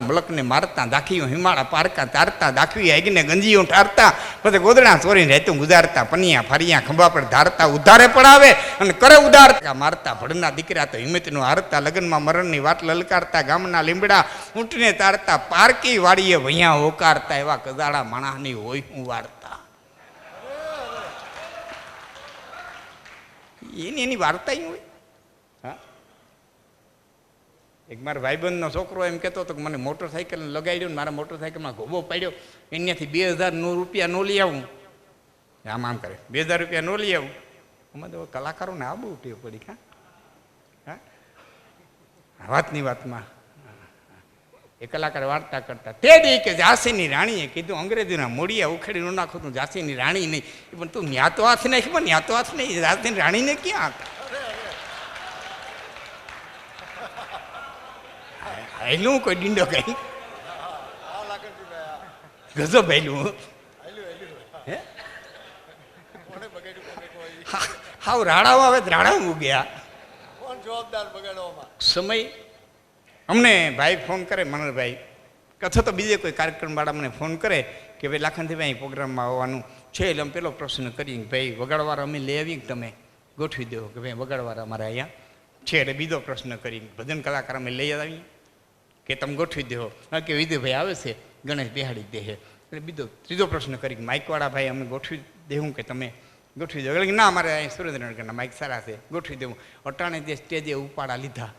મલકને મારતા દાખીઓ હિમાળા પારકા તારતા દાખવી આગને ગંજીઓ ઠારતા પછી ગોદડા ચોરીને રહેતું ગુજારતા પનિયા ફારિયા ખંભા પર ધારતા ઉધારે પડાવે અને કરે ઉધારતા મારતા ભડના દીકરા તો હિંમતનું હારતા લગ્નમાં મરણની વાત લલકારતા ગામના લીમડા ઊંટને તારતા પારકી વાડીએ વૈયા હોકારતા એવા કજાડા માણસની હોય હું વાર્તા એની વાર્તા હોય. હા, એક મારા ભાઈબંધનો છોકરો એમ કહેતો હતો કે મને મોટરસાઇકલ લગાડ્યો ને મારા મોટરસાઇકલમાં ગોબો પાડ્યો, એનાથી 2000 રૂપિયા નો લઈ આવું. આમ આમ કરે 2000 રૂપિયા નો લઈ આવું. આમાં તો કલાકારોને આ બહુ ટેવ પડી. હા, વાતની વાતમાં એ કલાકાર વાર્તા કરતા તે દી કે ઝાંસીની રાણીએ કીધું અંગ્રેજીના મોડિયા ઉખેડી ન નાખો તું ઝાંસીની રાણી નહીં. પણ તું ન્યા તો હાથ નાખી, પણ ન્યા તો હાથ નહીં, ઝાંસીની રાણીને ક્યાં હતા? હેલું કોઈ ડીંડો કઈ ગજો ભેલું હાવ રાડાઓ આવે રાડા ગયા સમય. અમને ભાઈ ફોન કરે મનોહરભાઈ અથવા તો બીજે કોઈ કાર્યક્રમવાળા મને ફોન કરે કે ભાઈ લાખનથી ભાઈ પ્રોગ્રામમાં આવવાનું છે. એટલે અમે પેલો પ્રશ્ન કરીએ કે ભાઈ વગાડવાળા અમે લઈ આવીએ કે તમે ગોઠવી દો કે ભાઈ વગાડવાળા અમારે અહીંયા છે. એટલે બીજો પ્રશ્ન કરી ભજન કલાકાર અમે લઈ આવીએ કે તમે ગોઠવી દો કે વિધુભાઈ આવે છે ગણેશ બેહાડી દે. એટલે બીજો ત્રીજો પ્રશ્ન કરી માઇકવાળા ભાઈ અમે ગોઠવી દેવું કે તમે ગોઠવી દો. એટલે ના અમારે અહીં સુરેન્દ્રનગરના માઇક સારા છે ગોઠવી દેવું. અટાણે જે સ્ટેજે ઉપાડા લીધા,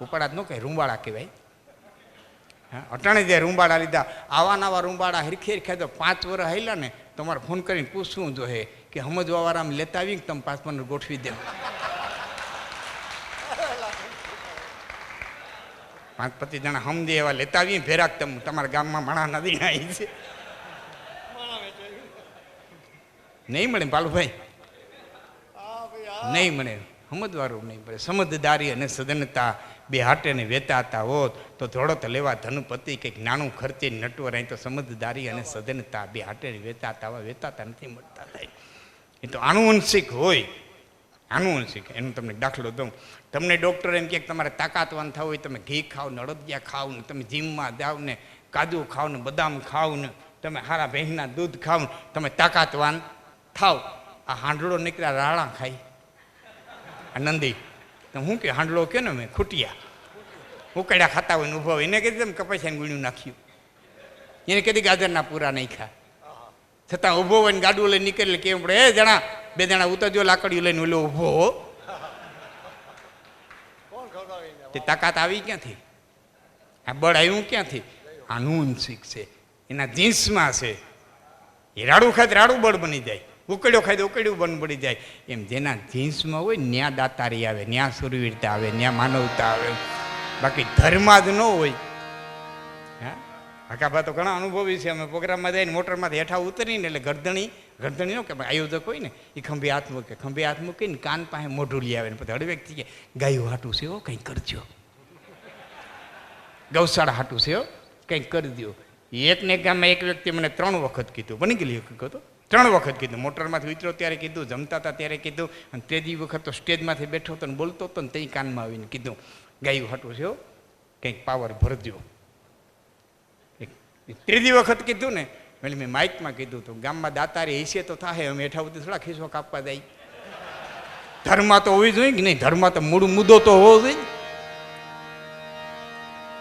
ઉપાડા જ ન કહે રૂંબાળા કહેવાય. હા, અટાણે જે રૂંબાળા લીધા આવા નવા રૂંબાળા હિરખે હિરખે તો 5 વર્ષ હાલ્યા ને તમારે ફોન કરીને પૂછવું જોઈએ કે સમજવાવાળા અમે લેતા આવીએ કે તમે 5 ગોઠવી દેવ. 5-25 જણા સમજે એવા લેતા આવીએ ભેરાક તમે તમારા ગામમાં માણા નદી આવી છે નહીં મળે પાલુભાઈ, નહીં મળે. સમજવાળું નહીં પડે. સમજદારી અને સદનતા બે હાટેને વેતાતા હોત તો ધોળત લેવા ધનુપતિ કંઈક નાનું ખર્ચે નટવર. અહીં તો સમજદારી અને સદનતા બે હાટેને વેતાતા નથી મળતા થાય. એ તો આનુવંશિક હોય, આનુવંશિક. એનું તમને દાખલો દઉં. તમને ડૉક્ટર એમ કે તમારે તાકાતવાન થવું હોય તમે ઘી ખાઓ ને અડદિયા ખાઓ ને તમે જીમમાં જાઓ ને કાજુ ખાઓ ને બદામ ખાઓ ને તમે હારા ભેંસના દૂધ ખાઓ ને તમે તાકાતવાન થાવ. આ હાંડળો નીકળ્યા રાળા ખાઈ નંદી હું કે હાંડલો કે ને મેં ખૂટિયા ઉકળ્યા ખાતા હોય ને ઉભો હોય એને કીધું તમે કપાસિયાનું ગુણ્યું નાખ્યું, એને કીધી ગાજરના પૂરા નહીં ખા, છતાં ઊભો હોય ને ગાડું લઈને નીકળે કેવું પડે એ જણા 2 જણા ઉતરજો લાકડીઓ લઈને ઓલો ઊભો હો. તે તાકાત આવી ક્યાંથી? આ બળ આવ્યું ક્યાંથી? આનુવંશિક છે, એના જીન્સમાં છે. એ રાડું ખાય રાડું બળ બની જાય, ઉકળ્યો ખાય તો ઉકળ્યું બન પડી જાય. એમ જેના જીન્સમાં હોય ન્યા દાતારી આવે, ન્યા સુરવીરતા આવે, ન્યા માનવતા આવે. બાકી ધર્મ જ ન હોય. હા, હકાભા તો ઘણા અનુભવી છે. અમે પ્રોગ્રામમાં જઈને મોટરમાંથી હેઠા ઉતરીને એટલે ગરદણી નો કે આયોજક હોય ને એ ખંભી હાથ મૂકે, ખંભી હાથ મૂકીને કાન પાસે મોઢું લઈ આવે ને પછી હળવેક થઈ જાય ગાયું હાટું છે હો કંઈક કરજો, ગૌશાળા હાટું છે હો કંઈક કરી દો. એકને ગામમાં એક વ્યક્તિ મને 3 વખત કીધું, બની ગયેલી કહો 3 વખત કીધું. મોટરમાંથી ઉતર્યો ત્યારે કીધું, જમતા હતા ત્યારે કીધું, અને 3જી વખત તો સ્ટેજમાંથી બેઠો હતો ને બોલતો હતો ને તે કાનમાં આવીને કીધું ગાયું હાટું છે હો કંઈક પાવર ભરજો. 3જી વખત કીધું ને એટલે મેં માઇકમાં કીધું તો ગામમાં દાતારી હશે તો થાય, અમે હેઠા સુધી થોડા ખીસો કાપવા જાય. ધર્મ તો હોવી જોઈએ કે નહીં? ધર્મ તો મૂળ મુદ્દો તો હોવો જોઈએ.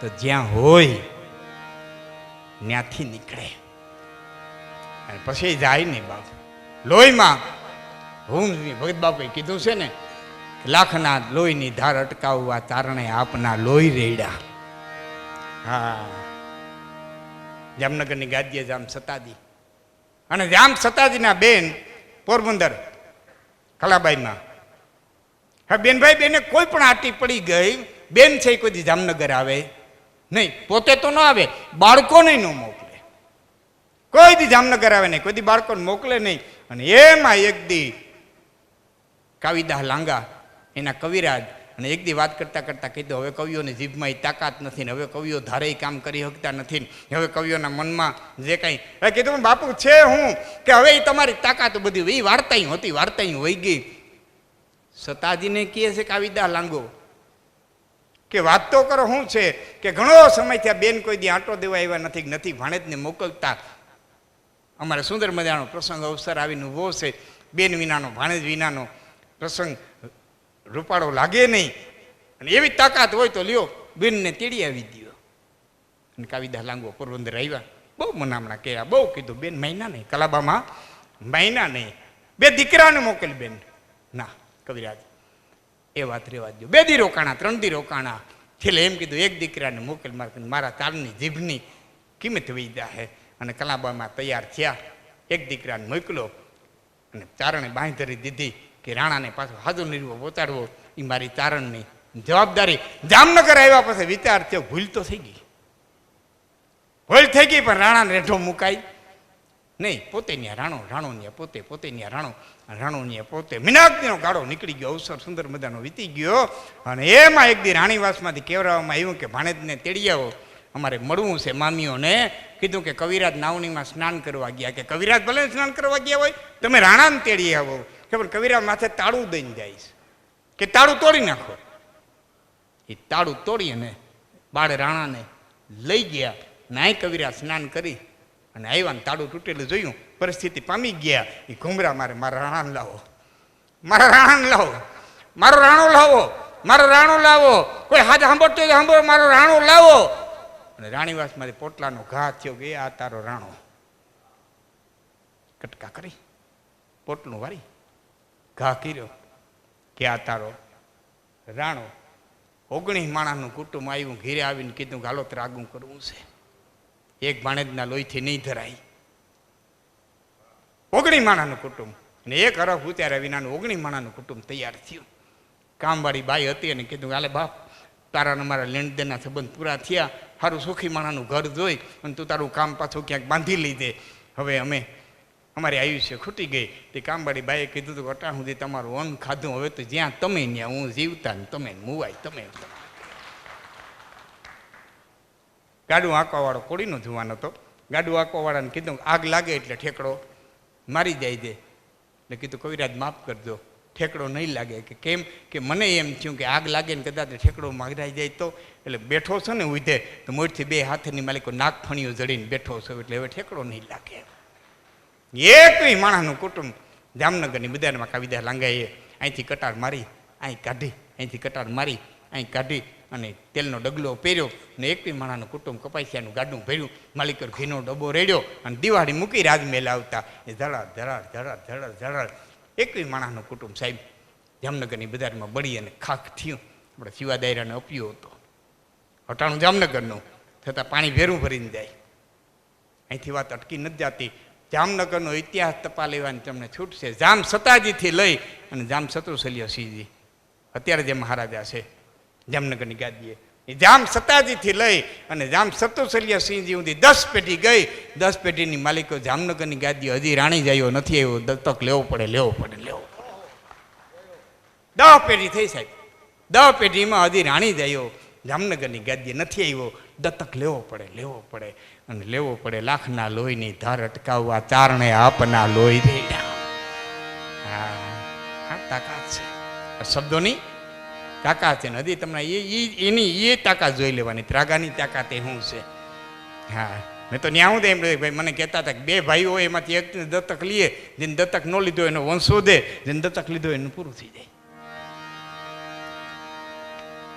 તો જ્યાં હોય ત્યાંથી નીકળે અને પછી જાય નહીં બાપ લોહીમાં. હું ભગત બાપુએ કીધું છે ને લાખના લોહીની ધાર અટકાવવા તારણે આપના લોહી રેડ્યા. હા, જામનગરની ગાદીએ જામ સતાજી અને જામ સતાજીના બેન પોરબંદર કલાબાઈમાં. હા બેનભાઈ બેને કોઈ પણ આટી પડી ગઈ બેન છે કોઈ દી જામનગર આવે નહીં, પોતે તો ન આવે, બાળકોને ન મોકલે. કોઈ દી જામનગર આવે નહીં, કોઈ દી બાળકોને મોકલે નહીં. અને એમાં એક દી કાવિદાસ લાંગા એના કવિરાજ અને એક દી વાત કરતા કરતા કીધું હવે કવિઓની જીભમાં તાકાત નથી ને હવે કવિઓ ધારે કામ કરી શકતા નથી ને હવે કવિઓના મનમાં જે કાંઈ કીધું બાપુ છે હું કે હવે એ તમારી તાકાત બધી એ વાર્તાઈ હતી, વાર્તાઈ વહી ગઈ. સતાજીને કહે છે કાવિદાસ લાંગો કે વાત તો કરો શું છે કે ઘણો સમય થયા બેન કોઈ દી આંટો દેવા આવ્યા નથી ભાણેજને મોકલતા. અમારે સુંદર મજાનો પ્રસંગ અવસર આવીને ઊભો છે. બેન વિનાનો ભાણેજ વિનાનો પ્રસંગ રૂપાળો લાગે નહીં. અને એવી તાકાત હોય તો લ્યો બેનને તેડી આવી દો. અને કાવિદા લાંગો પોરબંદર આવ્યા, બહુ મનામણા કર્યા, બહુ કીધું બેન મહિના નહીં, કલાબામાં મહિના નહીં, 2 દીકરાને મોકલ બેન. ના કવિરાજ એ વાત રેવા દો. 2 દી રોકાણા, 3 દી રોકાણા. છેલ્લે એમ કીધું 1 દીકરાને મોકલ, મારા તારની જીભની કિંમત વહી જાહે. અને કલાબામાં તૈયાર થયા, 1 દીકરાને મોકલો અને ચારણે બાંહ ધરી દીધી કે રાણાને પાછો હાજર નિર્વો પહોંચાડવો એ મારી ચારણની જવાબદારી. જામનગર આવ્યા પછી વિચાર થયો ભૂલ તો થઈ ગઈ, ભૂલ થઈ ગઈ, પણ રાણાને રેઢો મુકાય નહીં. પોતે ન્યા રાણો, રાણો ન્યા પોતે, પોતે ન્યા રાણો, રાણો ન્યા પોતે. મીનાગ્નિનો ગાળો નીકળી ગયો, અવસર સુંદર મજાનો વીતી ગયો. અને એમાં એક દી રાણીવાસમાંથી કહેવામાં આવ્યું કે ભાણેજને તેડી આવો, અમારે મળવું છે. મામીઓને કીધું કે કવિરાજ નાવણીમાં સ્નાન કરવા ગયા. કે કવિરાજ ભલે સ્નાન કરવા ગયા હોય, તમે રાણાને તેડી આવો. કે પણ કવિરાજ માથે તાળું દઈને જાય કે તાળું તોડી નાખો. એ તાળું તોડી અને બાળ રાણાને લઈ ગયા. નાય કવિરાજ સ્નાન કરી અને આવ્યા ને તાળું તૂટેલું જોયું, પરિસ્થિતિ પામી ગયા. એ ઘુમરા મારે મારા રાણાને લાવો, મારા રાણાને લાવો, મારો રાણો લાવો, મારો રાણો લાવો. કોઈ હાથ સાંભળતો સાંભળો, મારો રાણો લાવો. અને રાણીવાસમાંથી પોટલાનો ઘા થયો કે આ તારો રાણો. કટકા કરી પોટલું વારી ઘા કર્યો કે આ તારો રાણો. 19 માણસનું કુટુંબ આવ્યું, ઘેરે આવીને કીધું ગાલો ત્રાગું કરવું છે, એક ભાણેજના લોહીથી નહીં ધરાય. 19 માણસનું કુટુંબ અને એક અરફ ઉતાર્યા વિનાનું 19 માણસનું કુટુંબ તૈયાર થયું. કામવાળી બાઈ હતી અને કીધું હાલે બાપ, તારા અમારા લેણદેનના સંબંધ પૂરા થયા, સારું સુખી માણાનું ઘર જોઈ અને તું તારું કામ પાછું ક્યાંક બાંધી લીધે. હવે અમે અમારી આયુષ્ય ખૂટી ગઈ. તે કામવાળી બાઈએ કીધું હતું અટાણ સુધી તમારું અન્ન ખાધું, હવે તો જ્યાં તમે ત્યાં હું જીવતા ને તમે મુવાય તમે. ગાડું આંકવાવાળો કોળીનો જુવાન હતો. ગાડું આંકવાવાળાને કીધું આગ લાગે એટલે ઠેકડો મારી જાય દે. એટલે કીધું કવિરાજ માફ કરજો, ઠેકડો નહીં લાગે. કે કેમ? કે મને એમ થયું કે આગ લાગે ને કદાચ ઠેકડો માગરાઈ જાય તો. એટલે બેઠો છો ને ઉધે તો મોઢથી 2 હાથની માલિકો નાગફણીઓ જડીને બેઠો છો, એટલે હવે ઠેકડો નહીં લાગે. એકવી માણસનું કુટુંબ જામનગરની બજારમાં કાવિદા લાંગાએ અહીંથી કટાર મારી અહીં કાઢી, અહીંથી કટાર મારી અહીં કાઢી અને તેલનો ડગલો પહેર્યો ને એકવી માણસનું કુટુંબ કપાસિયાનું ગાડું ભર્યું, માલિકો ઘીનો ડબ્બો રેડ્યો અને દિવાળી મૂકી રાજમેલ આવતા. એ ધડાડ ધડાડ ધડાડ ધડાડ ધડાડ એકવી માણસનું કુટુંબ સાહેબ જામનગરની બજારમાં બળી અને ખાખ થયું. આપણે શિવા દાયરાને અપ્યો હતો, હટાણું જામનગરનું, છતાં પાણી ભેરું ભરીને જાય. અહીંથી વાત અટકી નથી જતી. જામનગરનો ઇતિહાસ તપા લેવાની તમને છૂટ છે. જામ સતાજીથી લઈ અને જામ શત્રુશલ્ય સિંહજી અત્યારે જે મહારાજા છે જામનગરની ગાદીએ, એ જામ સતાજીથી લઈ અને જામ શત્રુશલ્ય સિંહજી સુધી 10 પેઢી ગઈ. 10 પેઢીની માલિકો જામનગરની ગાદી હજી રાણી જાયો નથી આવ્યો, દત્તક લેવો પડે, લેવો પડે, લેવો પડે. 10 પેઢી થઈ સાહેબ, 10 પેઢીમાં હજી રાણી જાયો જામનગરની ગાદી નથી આવ્યો, દત્તક લેવો પડે, લેવો પડે અને લેવો પડે. લાખના લોહીની ધાર અટકાવવા ચારણે આપના લોહી રેડ્યા. હા તાકાત છે, શબ્દોની તાકાત છે ને હજી તમને એની તાકાત જોઈ લેવાની. ત્રાગાની તાકાત એ શું છે? હા મેં તો ન્યા હું એમ ભાઈ મને કહેતા હતા કે 2 ભાઈઓ હોય એમાંથી એક દત્તક લઈએ, જેને દત્તક ન લીધો એનો વંશો દે, જેને દત્તક લીધો એનું પૂરું થઈ જાય.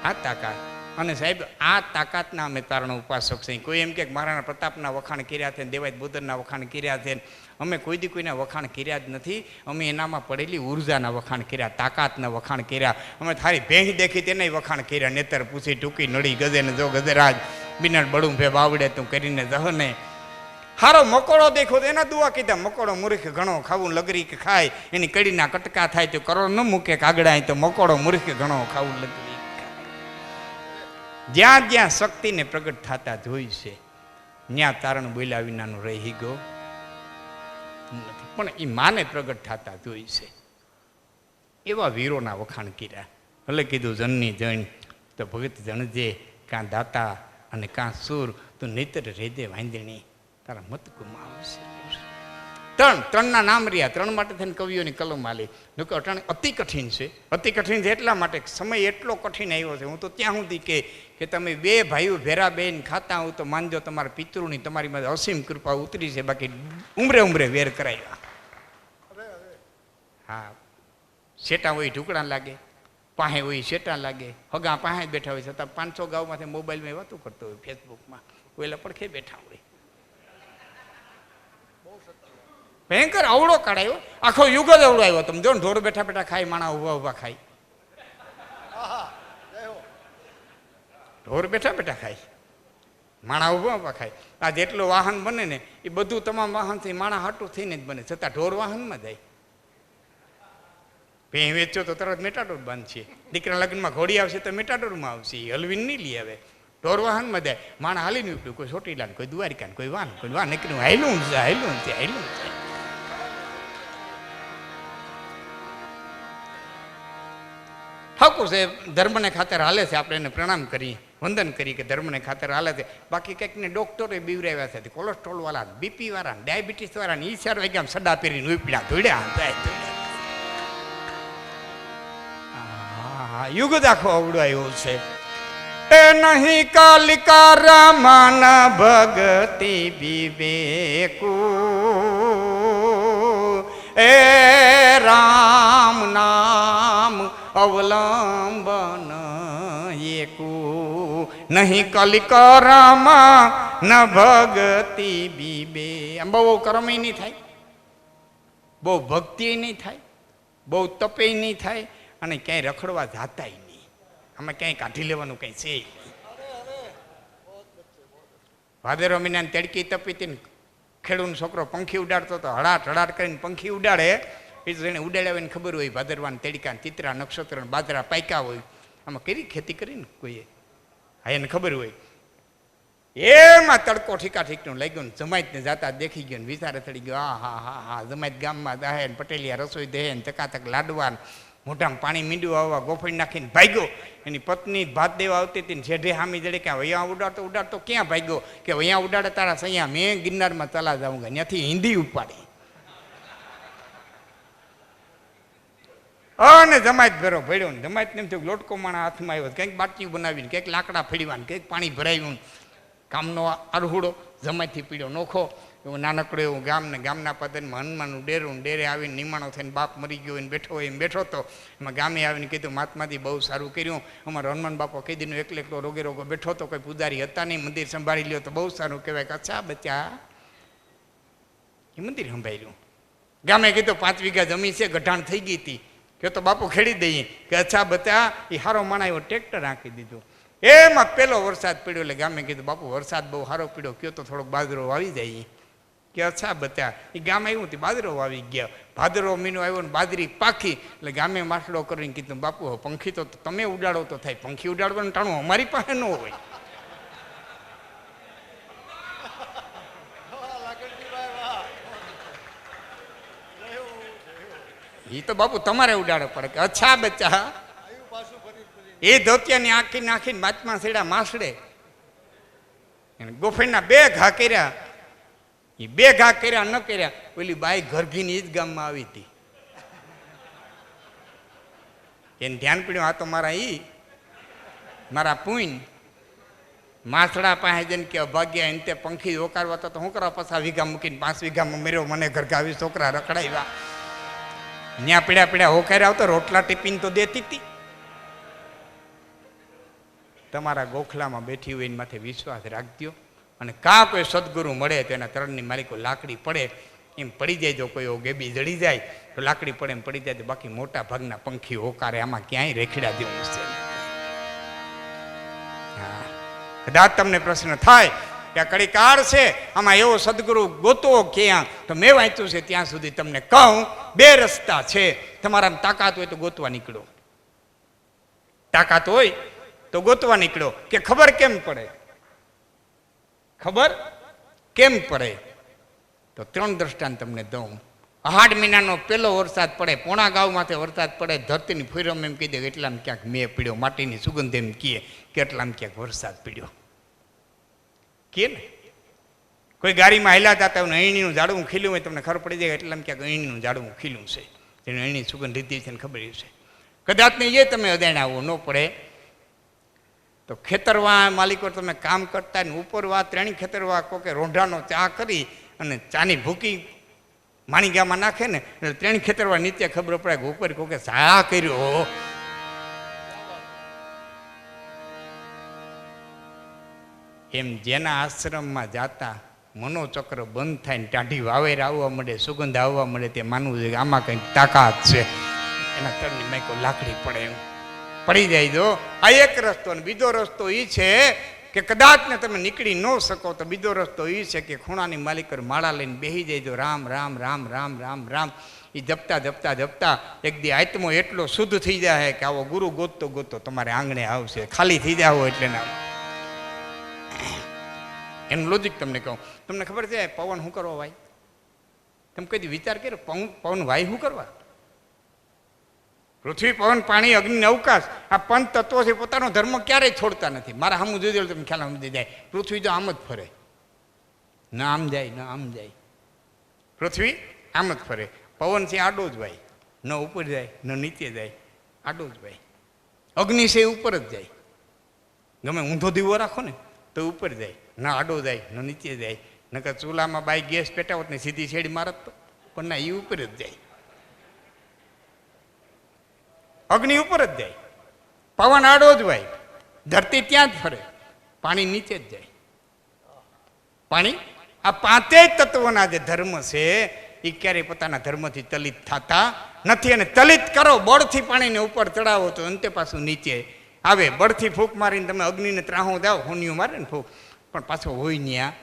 આ તાકાત. અને સાહેબ આ તાકાતના અમે તારણો ઉપાસક છે. કોઈ એમ કે મહારાણા પ્રતાપના વખાણ કર્યા છે, દેવાય બોદરના વખાણ કર્યા છે, અમે કોઈ દી કોઈના વખાણ કર્યા જ નથી. અમે એનામાં પડેલી ઉર્જાના વખાણ કર્યા, તાકાતના વખાણ કર્યા. અમે થારી ભેંસ દેખી તેને વખાણ કર્યા. નેતર પૂછી ટૂંકી નડી ગજે ને જો ગજરાજ બિનર બળું ભે બાવડે તું કરીને જહને. હારો મકોડો દેખો તો એના દુઆ કીધા, મકોડો મૂર્ખ ઘણો ખાવું લગરી કે ખાય, એની કડીના કટકા થાય તો કરો ન મૂકે કાગડા, તો મકોડો મૂર્ખ ઘણો ખાવું લગરી. જ્યાં જ્યાં શક્તિને પ્રગટ થતા જોઈ છે ત્યાં તારણ બોલ્યા વિનાનું રહી ગયો નથી, પણ એ માને પ્રગટ થતા જોઈ છે. એવા વીરોના વખાણ કર્યા. ભલે કીધું જનની જણ તો ભગત જણજે, કાં દાતા અને કાં સુર, તો નેતર રેદે વાંદણી તારા મત ગુમાવશે. ત્રણના નામ રહ્યા, 3 માટે થઈને કવિઓની કલમ આલી. જોકે અટાણે અતિ કઠિન છે. અતિ કઠિન છે એટલા માટે સમય એટલો કઠિન આવ્યો છે. હું તો ત્યાં સુધી કે તમે 2 ભાઈઓ ભેરા બેન ખાતા હો તો માનજો તમારા પિતૃની તમારી માં અસીમ કૃપા ઉતરી છે. બાકી ઉમરે વેર કરાવ્યા. હા, શેટા હોય ઢુકડા લાગે, પાસે હોય શેટા લાગે, હગા પાસે બેઠા હોય છતાં 500 ગામમાંથી મોબાઈલમાં વાતો કરતો હોય, ફેસબુકમાં ઓલા પડખે બેઠા હોય. ભયંકર અવળો કાઢાયો, આખો યુગ જ અવળો આવ્યો. તમે જો ને ઢોર બેઠા બેઠા ખાય, માણા ઉભા ઉભા ખાય, ઢોર બેઠા બેઠા ખાય, માણા ઉભા ઉભા ખાય. આ જેટલું વાહન બને ને એ બધું તમામ વાહનથી માણા હાટું થઈને જ બને, છતાં ઢોર વાહનમાં જાય. ભેં વેચો તો તરત મેટાડોર બાંધશે, દીકરા લગ્નમાં ઘોડી આવશે તો મેટાડોરમાં આવશે, હલવીને નહીં લઈ આવે. ઢોર વાહનમાં જાય, માણા હાલી નીકળ્યું, કોઈ ચોટીલા કોઈ દ્વારિકા કોઈ વાન નીકળ્યું, હાયલું હાયલું. ઠાકોર છે ધર્મને ખાતર હાલે છે, આપણે એને પ્રણામ કરી વંદન કરી કે ધર્મને ખાતર હાલે છે. બાકી કંઈકને ડોક્ટરે બીવરાવ્યા છે, કોલેસ્ટ્રોલ વાળા, બીપી વાળા, ડાયાબિટીસ વાળા ને 4 વાગ્યા સડા પહેરીને ઉપડ્યા ધોડ્યા જાય. યુગ દાખો અવડો આવ્યો છે. એ નહીં કાલિકા રામન ભગતિ વિવેકુ, એ રામ નામ અવલંબન એકુ, નહીં કલિકા રામ ન ભગતિ બીબે. આમ બહુ કર્મ નહીં થાય, બહુ ભક્તિ નહીં થાય, બહુ તપે નહીં થાય, અને ક્યાંય રખડવા જાતાય નહીં. આમાં ક્યાંય કાઢી લેવાનું કંઈ છે નહીં. ભાદરવા મહિનાની તડકી તપી હતી ને ખેડૂતનો છોકરો પંખી ઉડાડતો હતો, હળાટ હળાટ કરીને પંખી ઉડાડે. એ તો એને ઉડાડ્યા હોય ખબર હોય, ભાદરવાન તડકા ચિત્રા નક્ષત્ર બાજરા પાક્યા હોય. આમાં કેવી ખેતી કરીને કોઈએ, હા એને ખબર હોય. એમાં તડકો ઠીકનું લાગ્યો ને જમાઈતને જાતા દેખી ગયો ને વિચારે થડી ગયો, હા જમાઈત ગામમાં દાહે ને પટેલિયા રસોઈ દે ને ચકાચક લાડવા, મોઢામાં પાણી મીંડું આવવા ગોફળી નાખીને ભાગ્યો. એની પત્ની ભાત દેવા આવતી હતી ને જેઢે હામી જડે કે અહીંયા ઉડાડતો ક્યાં ભાગ્યો, કે અહીંયા ઉડાડે તારા સૈયા, મેં ગિરનારમાં ચલા જાઉંગા. ત્યાંથી હિન્દી ઉપાડી અને જમાયત ભેરો ભર્યો ને જમાયત ને એમ થયું લોટકો માણા હાથમાં આવ્યો, કંઈક બાટલીઓ બનાવીને કંઈક લાકડા ફેડવાને કંઈક પાણી ભરાયું. કામનો અરહુડો જમાયતથી પીડ્યો નોખો. એવું નાનકડું એવું ગામ ને ગામના પદનમાં હનુમાનનું ડેરું, ડેરે આવીને નિમાણો થઈને બાપ મરી ગયો એને બેઠો હોય એમ બેઠો હતો. એમાં ગામે આવીને કીધું મહાત્માજી બહુ સારું કર્યું, અમારો હનુમાન બાપો કઈ દીનો એકલો રોગે બેઠો હતો, કોઈ પૂજારી હતા નહીં, મંદિર સંભાળી લ્યો તો બહુ સારું કહેવાય. કે અચ્છા બચ્ચા, એ મંદિર સંભાળ્યું. ગામે કીધું 5 વીઘા જમીન છે, ગઢાણ થઈ ગઈ હતી, કે તો બાપુ ખેડી દઈએ. કે અચ્છા બચ્ચા, એ હારો માણા એવો ટ્રેક્ટર રાખી દીધું. એમાં પહેલો વરસાદ પડ્યો એટલે ગામે કીધું બાપુ વરસાદ બહુ સારો પડ્યો, કયો તો થોડોક બાજરો વાવી જાય. કે અચ્છા બચ્ચા, એ ગામ આવ્યું હતી બાજરો વાવી ગયા. ભાદરવો મહિનો આવ્યો ને બાજરી પાકી એટલે ગામે માસડો કરીને કીધું બાપુ પંખી તો તમે ઉડાડો તો થાય, પંખી ઉડાડવાનું ટાણું અમારી પાસે ન હોય. એ તો બાપુ તમારે ઉડાડવો પડે. કે અચ્છા બચ્ચા, એ ધોતિયાની આખી નાખીને બાચમાં સેડા માસડે ગોફેડના 2 ઘા કર્યા. એ 2 ઘા કર્યા ન કર્યા, ઓલી બાઈ ઘરઘીની જ ગામમાં આવી હતી. એને ધ્યાન પડ્યું આ તો મારા પૂન માસડા પાસે જઈને કે અભાગ્યા એને તે પંખી ઓકારવા તો શું કરવા, 50 વીઘા મૂકીને 5 વીઘામાં મેર્યો, મને ઘરઘાવી છોકરા રખડાવ્યા. ત્યાં પીડા હોકાર્યા આવતો, રોટલા ટિફિન તો દેતી હતી. તમારા ગોખલામાં બેઠી હોય એની માથે વિશ્વાસ રાખજો. અને કાં કોઈ સદગુરુ મળે તો એના તરણની માલિકો લાકડી પડે એમ પડી જાય. જો કોઈ ગેબી જડી જાય તો લાકડી પડે એમ પડી જાય. તો બાકી મોટા ભાગના પંખી હોકારે, આમાં ક્યાંય રેખડા જેવું છે. હા, કદાચ તમને પ્રશ્ન થાય કે આ કડીકાર છે, આમાં એવો સદગુરુ ગોતવો ક્યાં, તો મેં વાંચ્યું છે ત્યાં સુધી તમને કહું, 2 રસ્તા છે. તમારામાં તાકાત હોય તો ગોતવા નીકળો, તાકાત હોય તો ગોતવા નીકળો. કે ખબર કેમ પડે? ખબર કેમ પડે? તો 3 દ્રષ્ટાંત તમને દઉં. અહાડ મહિનાનો પહેલો વરસાદ પડે, પોણા ગામમાંથી વરસાદ પડે, ધરતીની ફૂરમ એમ કહી દે એટલામાં ક્યાંક મેં પીડ્યો, માટીની સુગંધ એમ કહે કે એટલામાં ક્યાંક વરસાદ પીડ્યો કે ને. કોઈ ગાડીમાં હાલ્યા જતા હોય અણીનું ઝાડવું ખીલ્યું હોય તમને ખબર પડી જાય એટલે એમ ક્યાંક અણીનું ઝાડવું ખીલ્યું છે, તેને અણી સુગંધ લીધી છે ને ખબર છે. કદાચ ને એ તમે અદાણ આવો ન પડે તો ખેતરવા માલિકો તમે કામ કરતા ને ઉપરવા ત્રણેય ખેતરવા કોકે રોંઢાનો ચા કરી અને ચાની ભૂકી માણીગામાં નાખે ને એટલે ત્રણ ખેતરવા નીચે ખબર પડે કે ઉપર કોકે ચા કર્યો. એમ જેના આશ્રમમાં જાતા મનોચક્ર બંધ થાય ને ટાઢી વાવેર આવવા મળે, સુગંધ આવવા મળે, તે માનવું છે કે આમાં કંઈક તાકાત છે. એના તળની માઈકો લાકડી પડે એમ પડી જાય. જો આ એક રસ્તો. અને બીજો રસ્તો એ છે કે કદાચ ને તમે નીકળી ન શકો તો બીજો રસ્તો એ છે કે ખૂણાની માલિકર માળા લઈને બેસી જાય. જો રામ રામ રામ રામ રામ રામ એ જપતા જપતા જપતા એક દી આત્મો એટલો શુદ્ધ થઈ જાય કે આવો ગુરુ ગોતતો ગોતતો તમારે આંગણે આવશે. ખાલી થઈ જાવ એટલે ના. એનું લોજિક તમને કહું. તમને ખબર છે પવન શું કરવા ભાઈ? તમે કદી વિચાર કર્યો પવન વાય શું કરવા? પૃથ્વી, પવન, પાણી, અગ્નિ, અવકાશ આ પંચ તત્વો છે પોતાનો ધર્મ ક્યારેય છોડતા નથી. મારા સામું જોઈ દો તમે ખ્યાલ સમજી જાય. પૃથ્વી તો આમ જ ફરે, ન આમ જાય ન આમ જાય. પૃથ્વી આમ જ ફરે. પવન છે આડો જ ભાઈ, ન ઉપર જાય ન નીચે જાય, આડો જ ભાઈ. અગ્નિ છે ઉપર જ જાય, ગમે ઊંધો દીવો રાખો ને તો ઉપર જાય, ન આડો જાય ન નીચે જાય. નકર ચૂલામાં બાઈ ગેસ પેટાવત ને સીધી છેડી મારત તો પણ ના, એ ઉપર જ જાય. અગ્નિ ઉપર જ જાય, પવન આડો જ ભાઈ, ધરતી ત્યાં જ ફરે, પાણી નીચે જ જાય. પાણી આ પાંચેય તત્વોના જે ધર્મ છે એ ક્યારેય પોતાના ધર્મથી તલિત થતા નથી. અને તલિત કરો, બળથી પાણીને ઉપર ચડાવો તો અંતે પાછું નીચે આવે. બળથી ફૂંક મારીને તમે અગ્નિને ત્રાહો દાવ, હોનિયું મારે ને ફૂંક, પણ પાછો હોય ત્યાં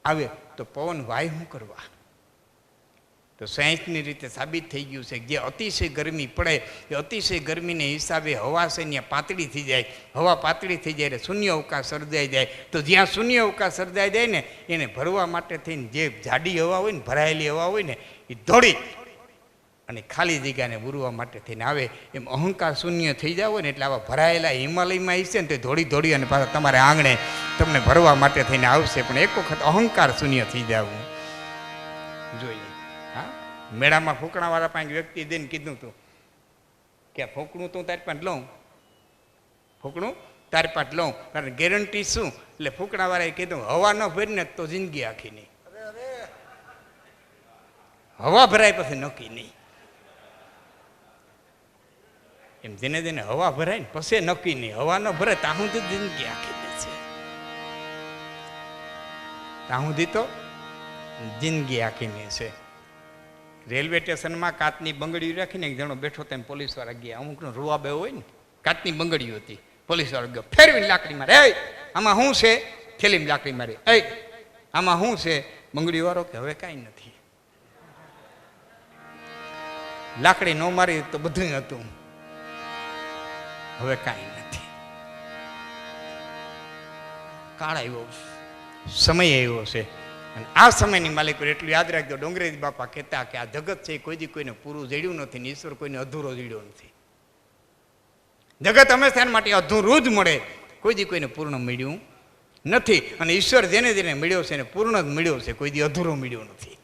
આવે. તો પવન વાય શું કરવા? તો સાયન્સની રીતે સાબિત થઈ ગયું છે કે જે અતિશય ગરમી પડે એ અતિશય ગરમીને હિસાબે હવા છે ત્યાં પાતળી થઈ જાય. હવા પાતળી થઈ જાય એટલે શૂન્ય અવકાશ સર્જાઈ જાય. તો જ્યાં શૂન્ય અવકાશ સર્જાઈ જાય ને એને ભરવા માટે થઈને જે જાડી હવા હોય ને, ભરાયેલી હવા હોય ને એ દોડી અને ખાલી જગ્યાને પૂરવા માટે થઈને આવે. એમ અહંકાર શૂન્ય થઈ જાવ હોય ને એટલે આવા ભરાયેલા હિમાલયમાં હશે ને તો દોડી દોડી અને પાછા તમારે આંગણે તમને ભરવા માટે થઈને આવશે. પણ એક વખત અહંકાર શૂન્ય થઈ જવું જોઈએ. મેળામાં ફૂંકણાવાળા પાસે વ્યક્તિ દઈને કીધું હતું કે ફૂંકણું તો તારી પાસે લઉં, ફૂંકણું તારી પાસે લઉં, કારણ ગેરંટી શું? એટલે ફૂંકણાવાળાએ કીધું હવા ન ભરીને તો જિંદગી આખી નહીં, હવા ભરાય પછી નક્કી નહીં. એમ જેને જેને હવા ભરાય ને પછી નક્કી નહીં, હવા ન ભરાય ત્યાં સુધી જિંદગી આખી નહીં છે, ત્યાં સુધી તો જિંદગી આખી નહીં છે. રેલવે સ્ટેશનમાં કાચની બંગડીઓ રાખીને એક જણો બેઠો તેમ પોલીસવાળા ગયા. અમુકનો રૂવાબે હોય ને, કાચની બંગડીઓ હતી. પોલીસવાળા ગયો ફેરવીને લાકડી મારે, એ આમાં શું છે? થેલીમાં લાકડી મારી, એ આમાં શું છે? બંગડીવાળો કે હવે કાંઈ નથી. લાકડી ન મારી તો બધું હતું, હવે કાંઈ નથી. કાળ આવ્યો, સમય આવ્યો છે. અને આ સમયની માલિકો એટલું યાદ રાખજો. ડોંગરેજી બાપા કહેતા કે આ જગત છે કોઈ દી કોઈને પૂરું જડ્યું નથી ને ઈશ્વર કોઈને અધૂરો જડ્યો નથી. જગત હંમેશા એના માટે અધૂરું જ મળે, કોઈ દી કોઈને પૂર્ણ મળ્યું નથી. અને ઈશ્વર જેને જેને મળ્યો છે એને પૂર્ણ જ મળ્યો છે, કોઈ દી અધૂરો મળ્યો નથી.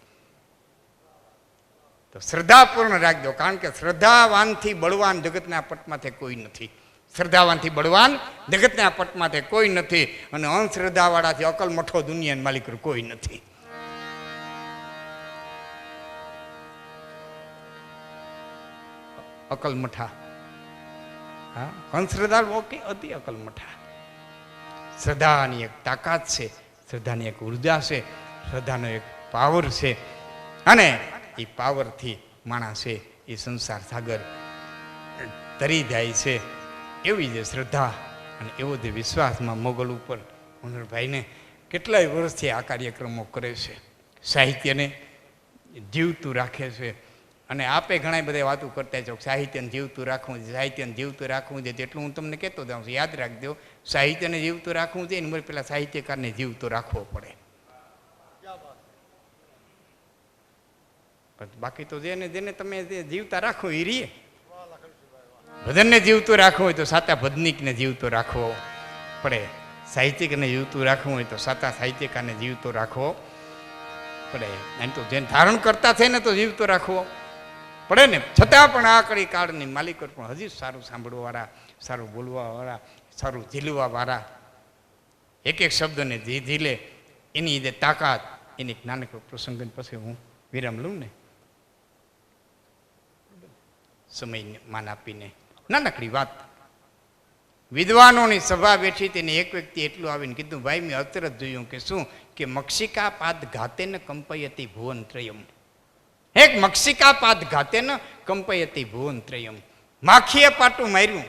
તો શ્રદ્ધા પૂર્ણ રાખજો, કારણ કે શ્રદ્ધાવાનથી બળવાન જગતના પટમાંથી કોઈ નથી. શ્રદ્ધાવાનથી બળવાન જગતના પટમાંથી કોઈ નથી. અને અંધશ્રદ્ધાવાળાથી અકલ મઠો દુનિયાના માલિક કોઈ નથી. અકલ મઠા, હા, અંધશ્રદ્ધા ઓકે, અતિ અકલ મઠા. શ્રદ્ધાની એક તાકાત છે, શ્રદ્ધાની એક ઉર્જા છે, શ્રદ્ધાનો એક પાવર છે. અને એ પાવરથી માણસે એ સંસાર સાગર તરી જાય છે. એવી જે શ્રદ્ધા અને એવો જે વિશ્વાસમાં મોગલ ઉપર મનોહરભાઈને કેટલાય વર્ષથી આ કાર્યક્રમો કરે છે, સાહિત્યને જીવતું રાખે છે. અને આપે ઘણા બધા વાતો કરતા છો સાહિત્યને જીવતું રાખવું છે, સાહિત્યને જીવતું રાખવું છે. જેટલું હું તમને કહેતો જાઉં છું, યાદ રાખજો, સાહિત્યને જીવતું રાખવું છે ને પેલા સાહિત્યકારને જીવતો રાખવો પડે. બાકી તો જેને જેને તમે જીવતા રાખો એ રીએ. ભજનને જીવતું રાખવું હોય તો સાતા ભજનિકને જીવતો રાખવો પડે. સાહિત્યિકને જીવતું રાખવું હોય તો સાતા સાહિત્યકારને જીવતો રાખવો પડે. એમ તો જેને ધારણ કરતા થાય ને તો જીવ તો રાખવો પડે ને. છતાં પણ આ કડી કાળની માલિકો પણ હજી સારું સાંભળવાવાળા, સારું બોલવાવાળા, સારું ઝીલવાવાળા, એક એક શબ્દને ઝીલે એની જે તાકાત. એની નાનકડો પ્રસંગ પછી હું વિરામ લઉં ને, સમય માન આપીને નાનકડી વાત. વિદ્વાનોની સભા બેઠી તેને એક વ્યક્તિ એટલું આવીને કીધું, ભાઈ મેં અતરત જોયું કે શું કે મક્ષિકા પાદ ઘાતેન કંપયતી ભુવન ત્રયમ. એક મક્ષિકા પાદ ઘાતેન કંપયતી ભુવન ત્રયમ. માખીએ પાટું માર્યું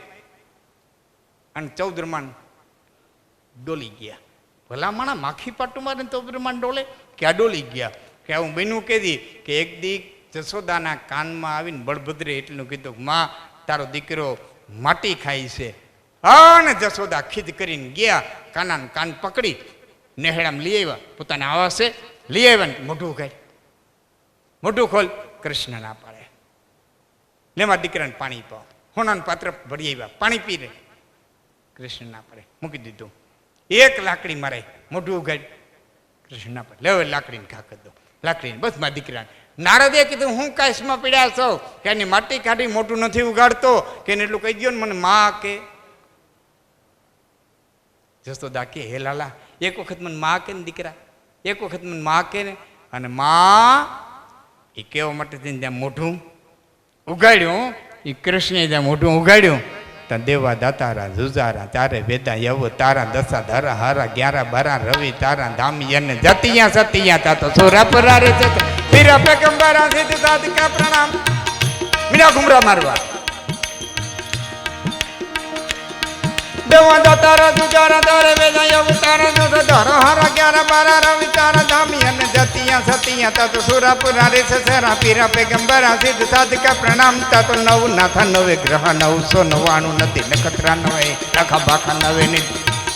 અને 14 બ્રહ્માંડ ડોલી ગયા. ભલા માણા માખી પાટું મારે 14 બ્રહ્માંડ ડોલે? ક્યાં ડોલી ગયા? કે આવું બન્યું કેદી કે એક દી જશોદાના કાનમાં આવીને બળભદ્રે એટલું કીધું, માં તારો દીકરો માટી ખાય છે. અને જશોદા ખીદ કરીને ગયા, કાનાને કાન પકડી નેહડામાં લઈ આવ્યા, પોતાના આવાસે લઈ આવ્યા ને મોઢું ખાય. મોઢું ખોલ. કૃષ્ણ ના પાડે, લેવા દીકરાને પાણી પાવ. હોનાનું પાત્ર ભરી આવ્યા, પાણી પી રે. કૃષ્ણ ના પાડે, મૂકી દીધું. એક લાકડી મારે, મોઢું ઉગાડ. કૃષ્ણ ના પાડે, લેવે લાકડીને ઘા કરી દો. લાકડીને બસ મારા દીકરાને. નારદે કીધું, હું કાશમાં પીડ્યા છો કે એની માટી કાઢી મોટું નથી ઉગાડતો કે એને એટલું કહી દો ને મને માં કે. જશોદા કે, હે લાલા, એક વખત મને માં કે ને દીકરા, એક વખત મને માં કે ને. અને માં એ કેવા માટે થઈને ત્યાં મોઢું ઉગાડ્યું. એ કૃષ્ણે ત્યાં મોઢું ઉગાડ્યું ત્યાં દેવા દાતારા જુજારા તારે વેદા યવ તારા દશા ધરા હારા 11 12 રવિ તારા ધામી અને જતિયા સતિયા તા તો સોરા પરારે છે પીરા પેગંબરા સીધી સાધિકા પ્રણામ. મીરા ઘુમરા મારવા દેવા દાતારા જુજારા તારે વેદા યવ તારા દશા ધરા હારા 11 12 રવિ તારા ધામી અને જતિયા સતિયા તા તો સોરા પરારે છે સરા પીરા પેગંબરા સીધી સાધિકા પ્રણામ. તા તો 9 નાથા 9 ગ્રહ 999 નથી નખત્રા 9 લખા બાખા 9 ની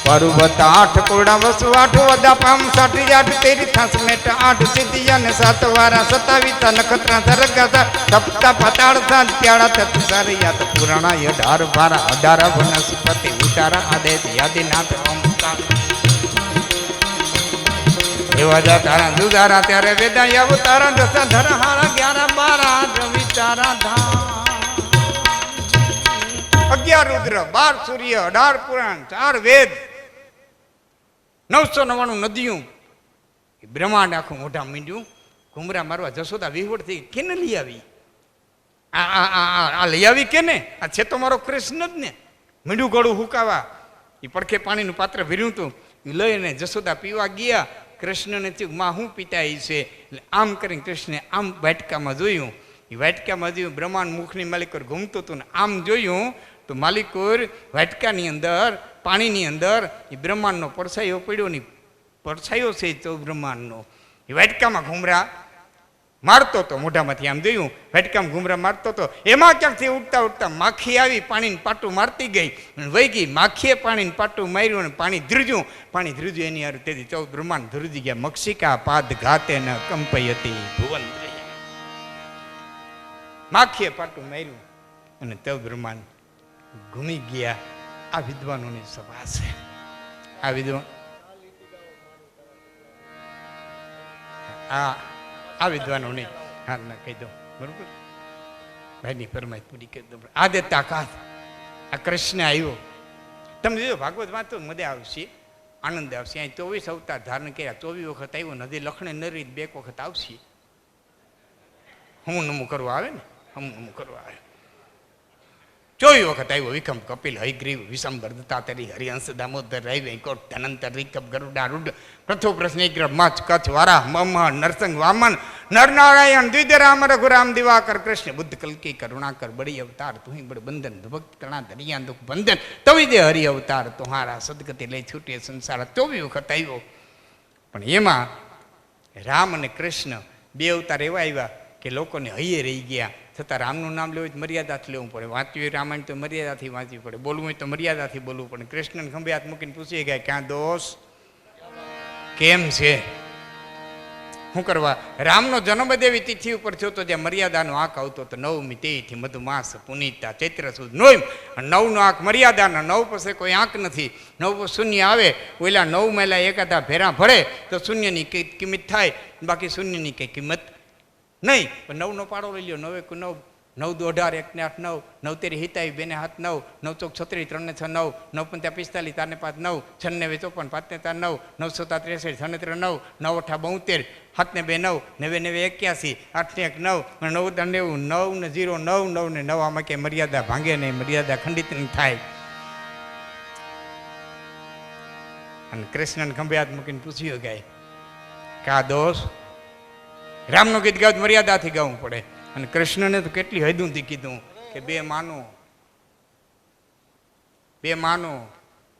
પર્વત 8 કોડા વસુ 8 વદા પામ 68 તેરી થાસ મેટ 8 સિદ્ધિ અને 7 વારા 27 નખત્રા સરગા સપ્તા પતાળ સા ત્યાડા તત સરિયા તો પુરાણા 18 12 18 વનસ્પતિ ઉતારા આદેશ યાદીનાથ ઓમકાર. એવા જા તારા દુધારા ત્યારે વેદા યવ તારા દશા ધરા હારા 11 12 રવિ તારા ધામ. 11 રુદ્ર 12 સૂર્ય 18 પુરાણ 4 વેદ 999 નદીઓ. બ્રહ્માંડ આખું મોઢા મીંડ્યું. ઘુમરા મારવા જશોદા વિહવડ થઈ. કેને લઈ આવી? આ લઈ આવી કેને? આ છે તો મારો કૃષ્ણ જ ને. મીંડું ગળું હુકાવા એ પડખે પાણીનું પાત્ર ભર્યું હતું. એ લઈને જશોદા પીવા ગયા. કૃષ્ણને થયું, માં હું પીતા છે. એટલે આમ કરીને કૃષ્ણે આમ વાટકામાં જોયું. એ વાટકામાં જોયું બ્રહ્માંડ મુખની માલિકોર ઘૂમતું હતું ને આમ જોયું તો માલિકોર વાટકાની અંદર પાણીની અંદર એ બ્રહ્માંડનો પડછાયો પડ્યો ને પડછાયો છે તો બ્રહ્માંડનો. એ વાટકામાં ઘુમરા મારતો હતો. મોઢામાંથી આમ જોયું વાટકામાં ઘુમરા મારતો હતો. એમાં ક્યાંકથી ઉઠતા ઉઠતા માખી આવી પાણીને પાટું મારતી ગઈ વહી ગઈ. માખીએ પાણીને પાટું માર્યું અને પાણી ધ્રુજ્યું. પાણી ધ્રુજ્યું એની હારે તેથી 14 બ્રહ્માંડ ધ્રુજી ગયા. મક્ષિકા પાદ ઘાતે ન કંપયતી ભુવન. માખીએ પાટું માર્યું અને 14 બ્રહ્માંડ ઘૂમી ગયા. આ વિદ્વાનોની સભા છે. આ વિદ્વાન આ વિદ્વાનોની હા ના કહી દઉં બરોબર. ભાઈની ફરમાઈશ પૂરી કરી દઉં. આ દે તાકાત આ કૃષ્ણ આવ્યો. તમે જોજો ભાગવત વાંચો મજા આવશે, આનંદ આવશે. અહીં 24 અવતાર ધારણ કર્યા. 24 વખત આવ્યો. નદી લખણે નરી 2 વખત આવશે. હું નમું કરવા આવે ને, હું નમું કરવા આવે. 24 વખત આવ્યો. વિક્રમ કપિલ હયગ્રીવ વિશંબર દત્તાત્રેય હરિહંસ દામોદર રૈ વેંકોટ ધનંતર રિકપ ગરુડારૂઢ પ્રથો પ્રશ્નિગ્ર મચ કચ્છ વારાહ મમ નરસંગ વામન નરનારાયણ દ્વિજરામ રઘુરામ દિવાકર કૃષ્ણ બુદ્ધ કલ્કી કરુણાકર બડી અવતાર તુહી બડ બંધન ભક્ત તણા દરિયા દુઃખ બંધન તવી દે હરિ અવતાર તુહારા સદગતિ લઈ છૂટે સંસાર. 24 વખત આવ્યો. પણ એમાં રામ અને કૃષ્ણ 2 અવતાર એવા આવ્યા કે લોકોને હૈયે રહી ગયા. છતાં રામનું નામ લેવું હોય મર્યાદાથી લેવું પડે. વાંચ્યું હોય રામાયણ તો મર્યાદાથી વાંચવું પડે. બોલવું હોય તો મર્યાદાથી બોલવું પડે. કૃષ્ણને ખંભે હાથ મૂકીને પૂછી ગયા ક્યાં દોષ કેમ છે? શું કરવા? રામનો જન્મદેવી તિથિ ઉપર થયો તો જ્યાં મર્યાદાનો આંક આવતો તો નવમી તિથિ મધુમાસ પુનિતા ચૈત્ર સુદ નોમ. નવનો આંક મર્યાદાનો, નવ પછી કોઈ આંક નથી. નવ પર શૂન્ય આવે, ઓલા નવ મેલા એકાદા ભેરા ભળે તો શૂન્યની કિંમત થાય, બાકી શૂન્યની કંઈ કિંમત નહીં. પણ નવનો પાડો લઈ લ્યો, 9 × 9 9 × 18 1 ને 8 9 9 તેરી હિતાઈ 2 ને 7 9 9 ચોક 36 3 ને 6 9 9 × 5 45 4 ને 5 9 6 ને 54 5 ને 4 9 9 7 63 6 ને 3 9 9 8 72 7 ને 2 9 9 9 81 8 ને 1 9 9 90 9 ને 0 9 9 ને 9 આમાં ક્યાંય મર્યાદા ભાંગે નહીં, મર્યાદા ખંડિત નહીં થાય. અને કૃષ્ણને ખંભે હાથ મૂકીને પૂછ્યું ગાય કા દોષ? રામનું ગીત ગાવ મર્યાદાથી ગાવું પડે. અને કૃષ્ણને તો કેટલી હદુંથી કીધું કે બે માનો,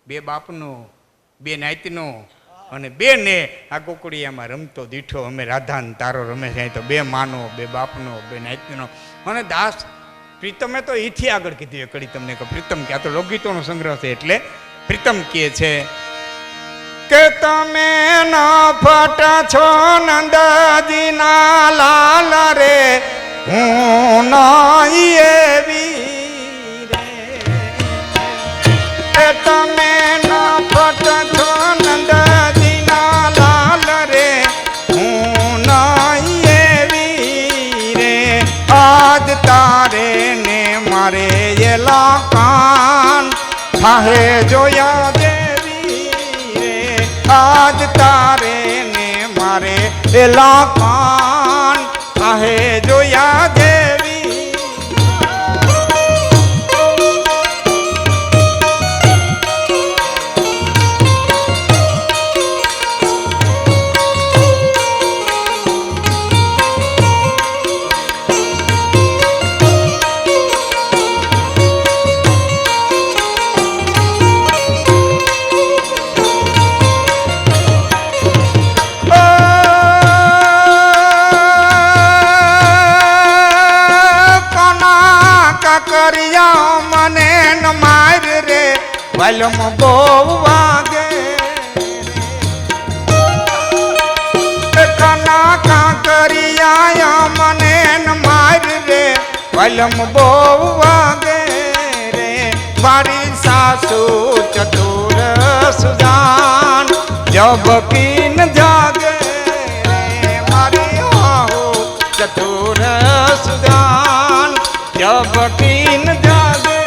બે બાપનો, બે નાયતનો અને બે ને આ ગોકુળિયામાં રમતો દીઠો અમે રાધા ને તારો રમે છે. તો બે માનો, બે બાપનો, બે નાયતનો. અને દાસ પ્રીતમે તો એથી આગળ કીધું એ કડી તમને કે પ્રીતમ કે આ તો લોકગીતોનો સંગ્રહ છે એટલે પ્રીતમ કહે છે કે તમે ન ફટ છો નંદજીના લાલ રે, હું નહીં એવી રે. તમે ન ફટ છો નંદજીના લાલ રે, હું નહીં એવી રે. આજ તારે ને મારે એલા કાન થાહે જોયા દેવી રે. આજ તારે ને મારે એલા કાન થાહે જોયા દેવી. કરિયા મને ન માર રે, વાલમ બહુ વાગે કના કા કરિયા મને ન માર રે, વાલમ બહુ વાગે રે. મારી સાસુ ચતુર સુજાન જબ કીન જાગે રે. મારી આહુ ચતુર સુજાન જબ કીન જાગે.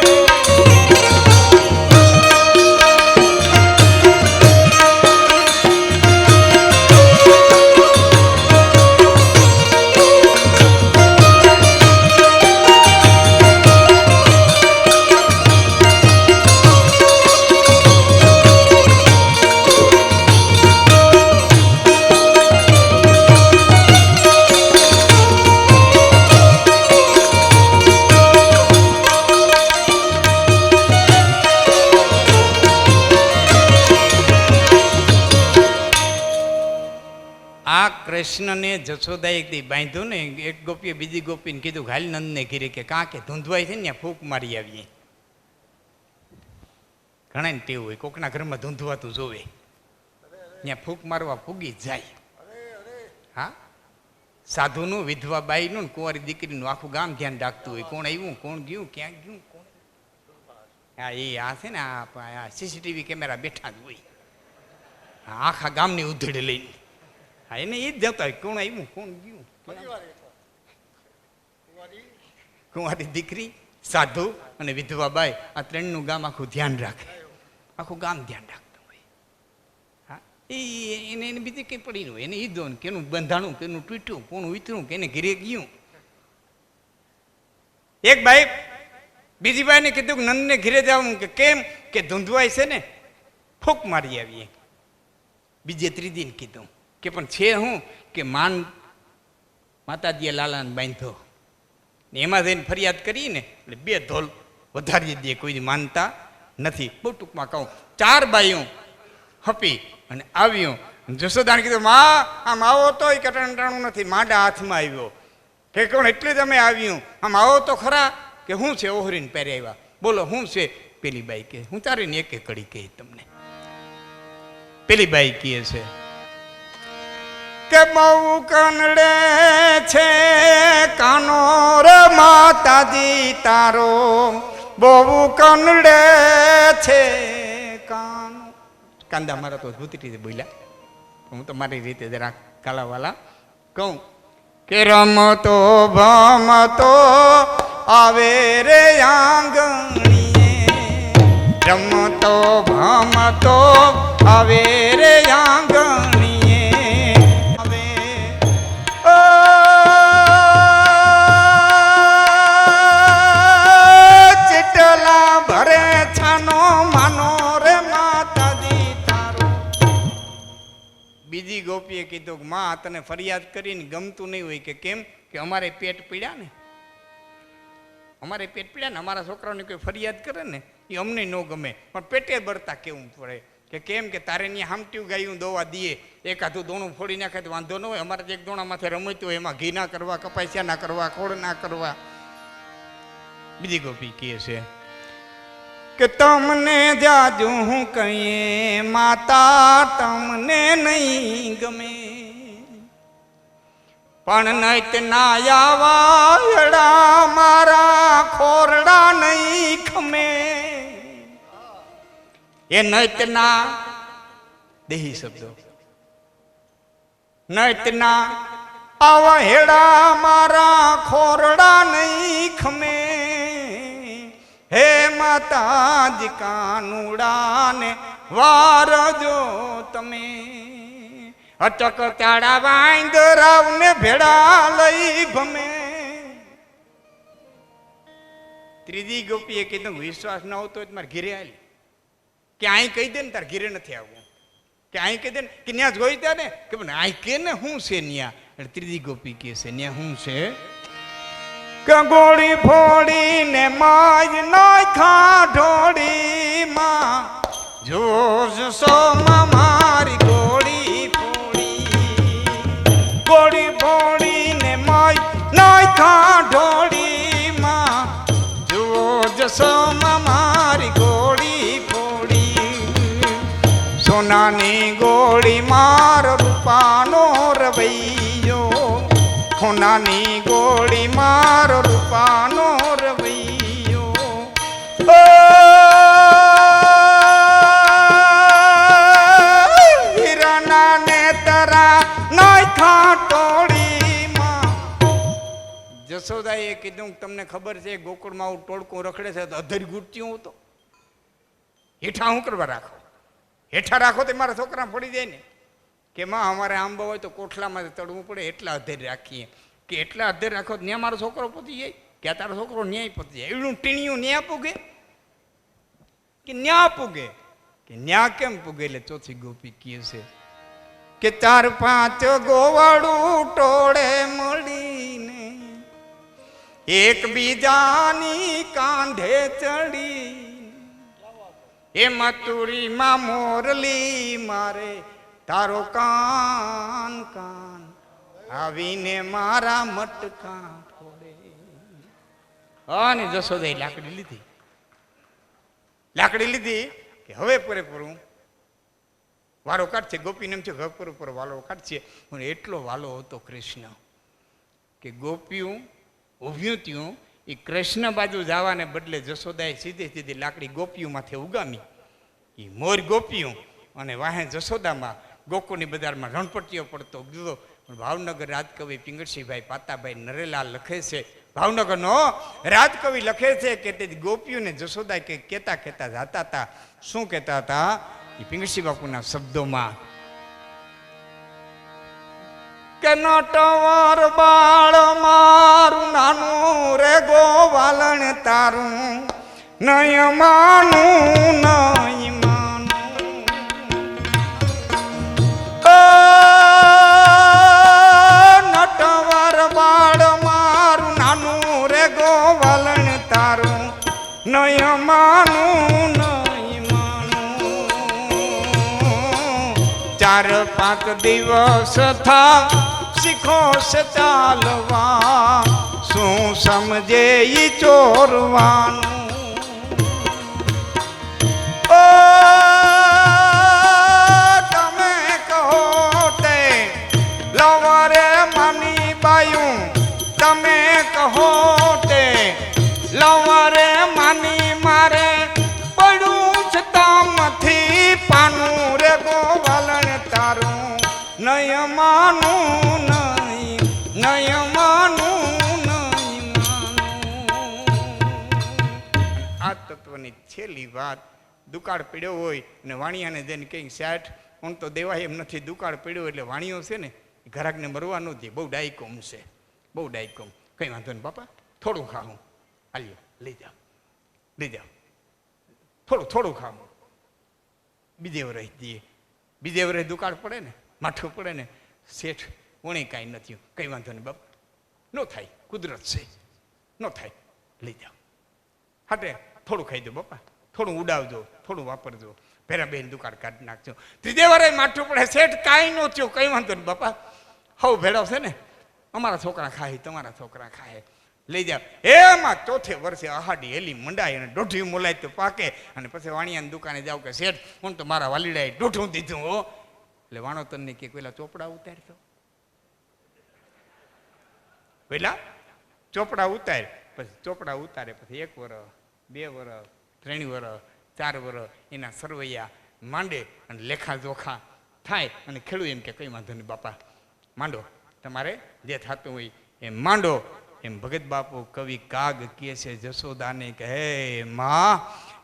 કૃષ્ણને જશોદાએ એક દી બાંધ્યું ને, એક ગોપીએ બીજી ગોપીને કીધું હાલ નંદને ઘીરે કે કાં કે ધૂંધવાય છે ને ત્યાં ફૂંક મારી આવીએ. ઘણા ને ટેવ હોય, કોકના ઘરમાં ધૂંધવાતું જોવે ત્યાં ફૂંક મારવા ફૂગી જ જાય. હા, સાધુનું, વિધવા બાઈનું, કુંવારી દીકરીનું આખું ગામ ધ્યાન રાખતું હોય, કોણ આવ્યું, કોણ ગયું, ક્યાં ગયું, કોણ. હા, એ આ છે ને આ સીસીટીવી કેમેરા બેઠા જ હોય આખા ગામની ઉધેડ લઈને. હા, એને એ જ જતા હોય કોણ આવ્યું, કોણ ગયું. કુંવારી દીકરી, સાધુ અને વિધવા બાઈ, આ ત્રણનું ગામ આખું ધ્યાન રાખે, આખું ગામ ધ્યાન રાખતું હોય. હા, એને બીજી કંઈ પડી ન હોય, એને એ દો ને કેનું બંધાણું, કેનું તૂટ્યું, કોનું ઉતર્યું, કેને ઘરે ગયું. એક બાઈ બીજી બાઈને કીધું કે નંદને ઘરે જવું, કે કેમ કે ધૂંધવાય છે ને ફૂંક મારી આવીએ. બીજે ત્રીજીને કીધું કે પણ છે હું કે માતાજીએ લાલાને બાંધ્યો ને એમાં જઈને ફરિયાદ કરીને એટલે 2 ધોલ વધારી દે, કોઈ માનતા નથી. બહુ ટૂંકમાં કહું, 4 બાઈઓ હપી અને આવ્યું. જશોદાને કીધું માં આમ આવો તો એ કટણટાણું નથી, માંડા હાથમાં આવ્યો. કે કોણ એટલે જ અમે આવ્યું, આમ આવો તો ખરા. કે શું છે? ઓહરીને પહેરી આવ્યા. બોલો શું છે? પેલી બાઈ કે હું તારીને એક કડી કહી તમને. પેલી બાઈ કહે છે કે બહુ કનડે છે કાનો રે માતાજી તારો, બહુ કનડે છે કાનો. કાંદા મારા તો અદભુત રીતે બોલ્યા, હું તો મારી રીતે જરા કાલાવાલા કહું કે રમતો ભમતો આવે રે આંગણીએ, રમતો ભમતો આવે રે આંગણીએ. હવે ચિટલા ભરે છાનો માનો રે માતાજી તારો. બીજી ગોપીએ કીધું કે માં તને ફરિયાદ કરીને ગમતું નહીં હોય કે કેમ કે અમારે પેટ પીડ્યા ને, અમારે પેટ પીડ્યા ને, અમારા છોકરાઓને કોઈ ફરિયાદ કરે ને એ અમને ન ગમે, પણ પેટે બળતા કેવું પડે કે કેમ કે તારે ત્યાં હામટ્યું ગાયું દોવા દઈએ, એકાદું દોણું ફોડી નાખે તો વાંધો ન હોય. અમારે એક દોણા માથે રમતું હોય એમાં ઘી ના કરવા, કપાસિયા ના કરવા, ખોળ ના કરવા. બીજી ગોપી કહે છે કે તમને જાજુ હું કહીએ માતા તમને નહીં ગમે, પણ નૈત ના આવા મારા ખોરડા નહીં ખમે. એ નૈત ના દેહી શબ્દો, નૈત ના આવા હેડા મારા ખોરડા નહીં ખમે. હે માતાજી કાનુડા ને વારજો તમે, અટક તાળા વાંદરાવ ને ભેડા લઈ ભમે. ત્રીજી ગોપીએ કીધું વિશ્વાસ ન આવતો હોય મારે ઘીરે આલી, કે અહીં કહી દે ને તાર ઘીરે નથી આવવું, કે અહીં કહી દે ને કે ન્યા જોઈ દે ને કે અહીં કે ને શું છે ન્યા. એટલે ત્રીજી ગોપી કે છે ન્યા શું છે કે ગોળી ફોડી ને માય નાખા ઢોળી માં, જોશ સો મારી ગોળી ગોળી ફોડી ને માય નાખા ઢોળી માં, જુઓ જશો મારી ગોળી ફોડી. સોનાની ગોળી માર રૂપાનો રવૈયો, સોનાની ગોળી મારો રૂપાનો રવૈયો. હીરાના ને તરા નાખા ટોળીમાં. જશોદાએ કીધું તમને ખબર છે ગોકુળમાં આવું ટોળકું રખડે છે તો અધર ગુટતી હું તો હેઠા હું કરવા રાખો, હેઠા રાખો તો મારા છોકરા પડી જાય ને. કે માં અમારે આંબા હોય તો કોઠલામાં ચડવું પડે, એટલા અધેર રાખીએ. કે એટલા અધેર રાખો ત્યાં મારો છોકરો પતી જાય, કે તારો છોકરો ન્યાય પતી જાય. એવડું ટીણીયું ન્યા પૂગે કે ન્યા પૂગે, કે ન્યા કેમ પૂગે. એટલે ચોથી ગોપી કહે છે કે 4-5 ગોવાળું ટોળે મળીને એકબીજાની કાંધે ચડી, એ મતુરીમાં મોરલી મારે તારો કાન કાન આવીને મારા મટકા ફોડે. અને જશોદાએ લાકડી લીધી, લાકડી લીધી કે હવે પૂરેપૂરું વારો કાઢશે. ગોપીને એમ છે ઘર પૂરેપૂરો વાલો કાઢશે, પણ એટલો વાલો હતો કૃષ્ણ કે ગોપીઓ ઉભ્યું ત્યું એ કૃષ્ણ બાજુ જવાને બદલે જશોદાએ સીધી સીધી લાકડી ગોપીઓ માથે ઉગામી. એ મોર ગોપીઓ અને વાહે જશોદામાં ગોકુળની બજારમાં રણપટ્ટીઓ પડતો ગયો. ભાવનગર રાજકવિ પિંગળસિંહભાઈ પાતાભાઈ નરેલાલ લખે છે, ભાવનગરનો રાજકવિ લખે છે કે તે ગોપીઓને જશોદા કે કહેતા કહેતા જાતા હતા. શું કહેતા હતા એ પિંગળસિંહ બાપુના શબ્દોમાં કે નટવર બાળ મારું નાનું રે ગોવાલણ તારું, નય માનું નય નય માનું નય માનું. 4-5 દિવસ થા શીખો છે ચાલવા, શું સમજે ઈ ચોરવાનું. તમે કહો તે માનું નહીં, નહીં માનું, નહીં માનું. આ તત્વની છેલ્લી વાત. દુકાળ પીડ્યો હોય ને વાણિયાને જઈને કંઈક શેઠ હું તો દેવાય એમ નથી, દુકાળ પીડ્યો એટલે વાણિયો છે ને ઘરાકને મરવા ન દે, બહુ ડાયકોમ છે, બહુ ડાયકોમ. કંઈ વાંધો નહીં બાપા, થોડું ખાવું, હાલ્યો લઈ જાઓ, લઈ જાઓ, થોડું થોડું ખાવું. બીજે વરસ દઈએ, બીજે વરસ દુકાળ પડે ને, માઠું પડે ને, શેઠ વણે કાંઈ નથી, કંઈ વાંધો નહીં બાપા, ન થાય, કુદરત છે, ન થાય, લઈ જાઓ. હાટે થોડું ખાઈ દો બાપા, થોડું ઉડાવજો, થોડું વાપરજો, પેલા બેન દુકાળ કાઢી નાખજો. ત્રીજે વારે માઠું પડે, શેઠ કાંઈ ન થયું, કંઈ વાંધો નહીં બાપા, હવ ભેળો છે ને, અમારા છોકરા ખાય, તમારા છોકરા ખાય, લઈ જાઓ. એમાં ચોથે વર્ષે આહાડી હેલી મંડાય અને દોઢી મોલાય તો પાકે. અને પછી વાણિયાની દુકાને જાવ કે શેઠ હું તો મારા વાલીડાએ દોઢું દીધું હો. એટલે વાણોતરને કે પેલા ચોપડા ઉતારતો, પેલા ચોપડા ઉતાર. પછી ચોપડા ઉતારે, પછી 1 વર્ષ, 2 વર્ષ, 3 વર્ષ, 4 વર્ષ એના સરવૈયા માંડે અને લેખા જોખા થાય. અને ખેડૂત એમ કે કંઈ વાંધો નહીં બાપા, માંડો, તમારે જે થતું હોય એમ માંડો. એમ ભગત બાપુ કવિ કાગ કહે છે જશોદાને કે હે માં,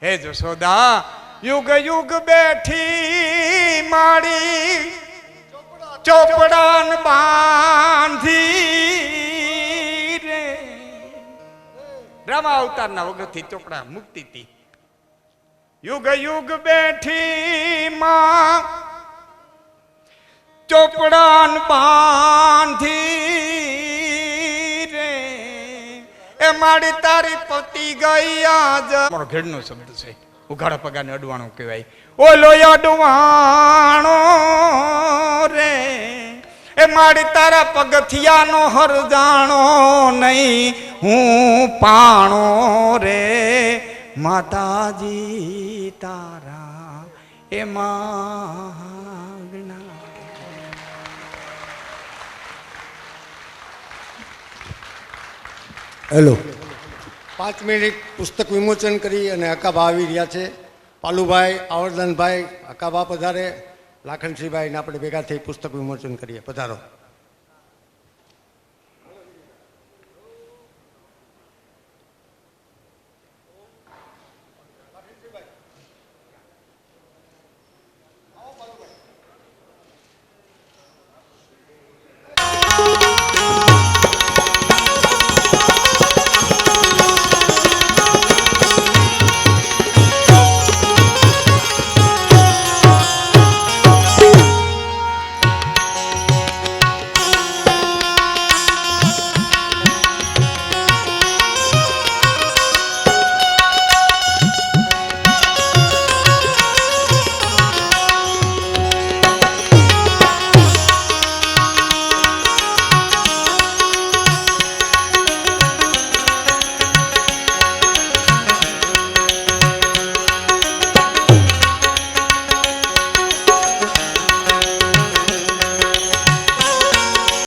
હે જશોદા, યુગ યુગ બેઠી માડી ચોપડાન બાંધી રે. રામા અવતારના વગરથી ચોપડા મુક્તિ હતી. યુગ યુગ બેઠી માં ચોપડાન બાંધી રે. એ માડી તારી પતી ગઈ આજ. મારો ઘેડનો શબ્દ છે, ઉઘાડા પગાને અડવાણો કહેવાય. ઓલો અડવાણો રે, એ માડી તારા પગથિયાનો હરજાણો નહીં, હું પાણો રે. માતાજી તારા એ માગણા. હેલો, 5 મિનિટ પુસ્તક વિમોચન કરી અને અકાબા આવી રહ્યા છે. પાલુભાઈ, આવર્ધનભાઈ, અકાબા પધારે, લાખનસિંહભાઈને આપણે ભેગા થઈ પુસ્તક વિમોચન કરીએ. પધારો.